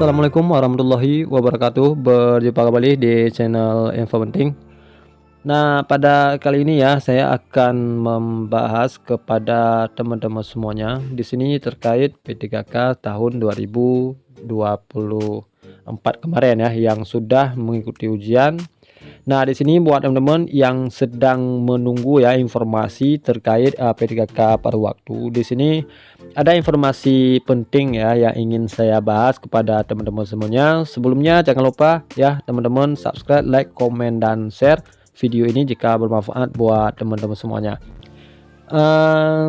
Assalamualaikum warahmatullahi wabarakatuh. Berjumpa kembali di channel Info Penting. Nah, pada kali ini ya saya akan membahas kepada teman-teman semuanya di sini terkait P3K tahun 2024 kemarin ya yang sudah mengikuti ujian. Nah, di sini buat teman-teman yang sedang menunggu ya informasi terkait P3K paruh waktu. Di sini ada informasi penting ya yang ingin saya bahas kepada teman-teman semuanya. Sebelumnya jangan lupa ya teman-teman subscribe, like, komen dan share video ini jika bermanfaat buat teman-teman semuanya.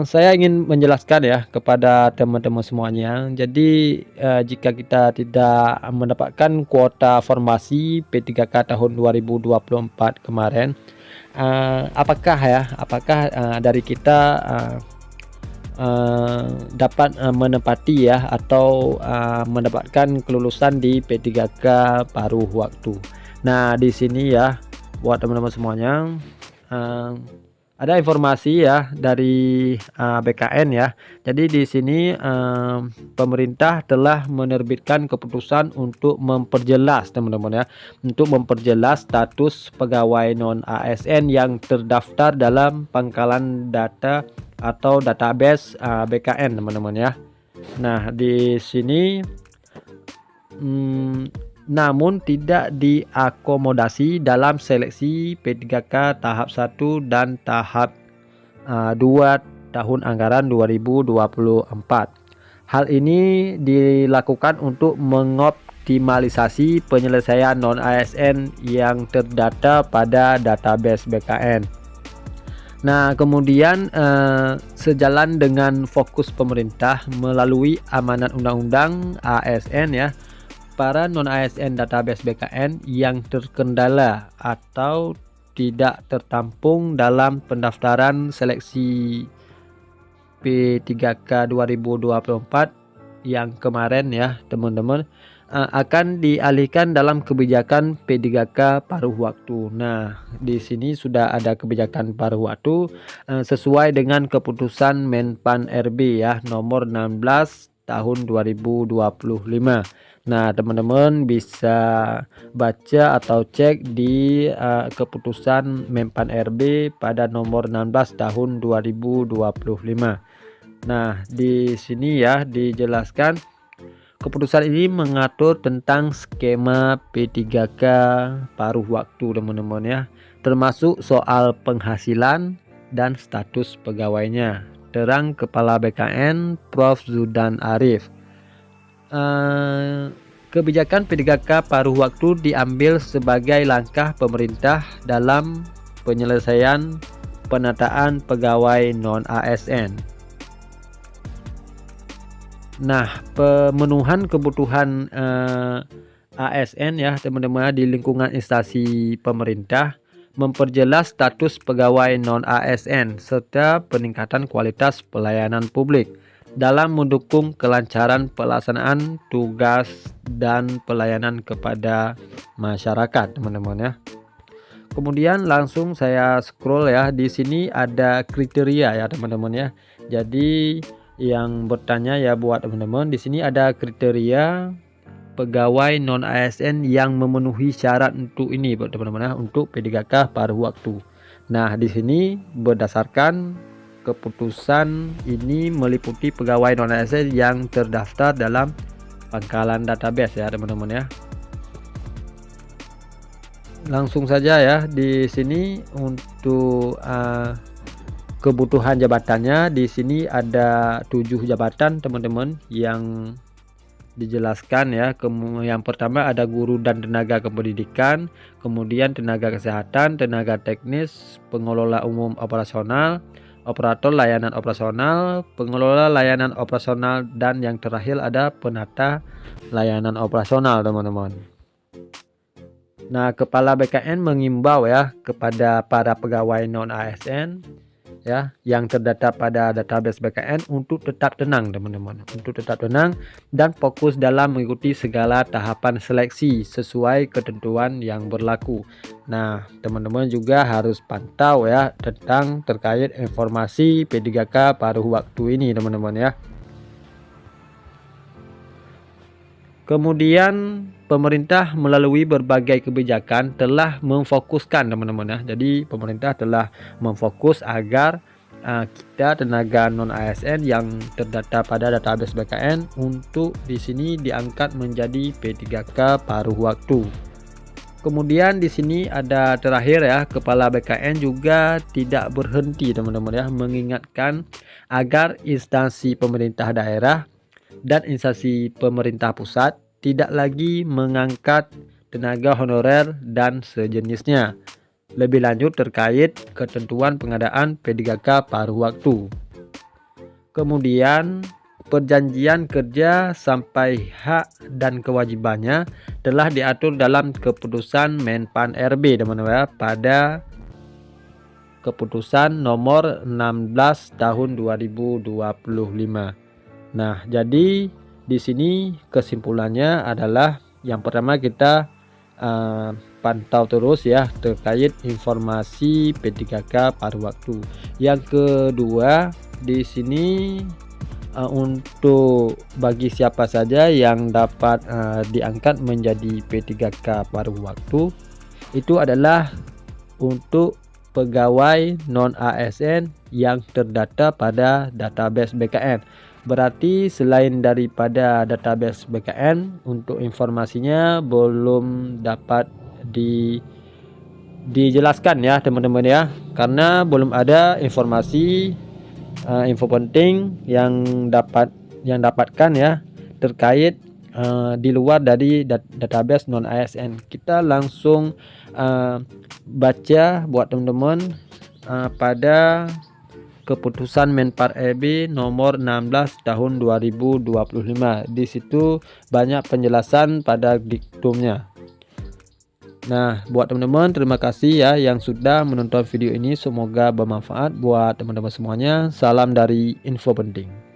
Saya ingin menjelaskan ya kepada teman-teman semuanya. Jadi jika kita tidak mendapatkan kuota formasi P3K tahun 2024 kemarin, apakah dari kita dapat menepati ya atau mendapatkan kelulusan di P3K paruh waktu. Nah, di sini ya buat teman-teman semuanya ada informasi ya dari BKN ya. Jadi di sini pemerintah telah menerbitkan keputusan untuk memperjelas teman-teman ya, untuk memperjelas status pegawai non ASN yang terdaftar dalam pangkalan data atau database BKN teman-teman ya. Nah, di sini namun tidak diakomodasi dalam seleksi P3K tahap 1 dan tahap 2 tahun anggaran 2024. Hal ini dilakukan untuk mengoptimalisasi penyelesaian non ASN yang terdata pada database BKN. Nah, kemudian sejalan dengan fokus pemerintah melalui amanat undang-undang ASN ya, para non-ASN database BKN yang terkendala atau tidak tertampung dalam pendaftaran seleksi P3K 2024 yang kemarin ya teman-teman, akan dialihkan dalam kebijakan P3K paruh waktu. Nah, di sini sudah ada kebijakan paruh waktu sesuai dengan keputusan Menpan RB ya nomor 16 tahun 2025. Nah, teman-teman bisa baca atau cek di keputusan Menpan RB pada nomor 16 tahun 2025. Nah, di sini ya dijelaskan keputusan ini mengatur tentang skema P3K paruh waktu teman-teman ya, termasuk soal penghasilan dan status pegawainya. Terang Kepala BKN Prof. Zudan Arif. Kebijakan P3K paruh waktu diambil sebagai langkah pemerintah dalam penyelesaian penataan pegawai non ASN. Nah, pemenuhan kebutuhan ASN ya teman-teman di lingkungan instansi pemerintah, memperjelas status pegawai non ASN serta peningkatan kualitas pelayanan publik dalam mendukung kelancaran pelaksanaan tugas dan pelayanan kepada masyarakat teman-teman ya. Kemudian langsung saya scroll ya, di sini ada kriteria ya teman-teman ya. Jadi yang bertanya ya buat teman-teman, di sini ada kriteria pegawai non ASN yang memenuhi syarat untuk ini buat teman-teman ya, untuk P3K paruh waktu. Nah, di sini berdasarkan keputusan ini meliputi pegawai non ASN yang terdaftar dalam pangkalan database ya teman-teman ya. Langsung saja ya, di sini untuk kebutuhan jabatannya, di sini ada 7 jabatan teman-teman yang dijelaskan ya. Yang pertama ada guru dan tenaga kependidikan, kemudian tenaga kesehatan, tenaga teknis, pengelola umum operasional, operator layanan operasional, pengelola layanan operasional, dan yang terakhir ada penata layanan operasional teman-teman. Nah, Kepala BKN mengimbau ya kepada para pegawai non ASN ya yang terdata pada database BKN untuk tetap tenang teman-teman, untuk tetap tenang dan fokus dalam mengikuti segala tahapan seleksi sesuai ketentuan yang berlaku. Nah, teman-teman juga harus pantau ya tentang terkait informasi P3K paruh waktu ini teman-teman ya. Kemudian pemerintah melalui berbagai kebijakan telah memfokuskan teman-teman ya. Jadi pemerintah telah memfokus agar kita tenaga non ASN yang terdata pada database BKN untuk di sini diangkat menjadi P3K paruh waktu. Kemudian di sini ada terakhir ya, Kepala BKN juga tidak berhenti teman-teman ya, mengingatkan agar instansi pemerintah daerah dan instansi pemerintah pusat tidak lagi mengangkat tenaga honorer dan sejenisnya. Lebih lanjut terkait ketentuan pengadaan P3K paruh waktu. Kemudian perjanjian kerja sampai hak dan kewajibannya telah diatur dalam keputusan Menpan RB teman-teman ya, pada keputusan nomor 16 tahun 2025. Nah, jadi di sini kesimpulannya adalah yang pertama kita pantau terus ya terkait informasi P3K paruh waktu. Yang kedua di sini untuk bagi siapa saja yang dapat diangkat menjadi P3K paruh waktu itu adalah untuk pegawai non ASN yang terdata pada database BKN. Berarti selain daripada database BKN, untuk informasinya belum dapat dijelaskan ya teman-teman ya, karena belum ada informasi info penting yang dapatkan ya terkait di luar dari database non ASN. Kita langsung baca buat teman-teman pada keputusan Menpan RB nomor 16 tahun 2025. Di situ banyak penjelasan pada diktumnya. Nah, buat teman-teman terima kasih ya yang sudah menonton video ini. Semoga bermanfaat buat teman-teman semuanya. Salam dari Info Penting.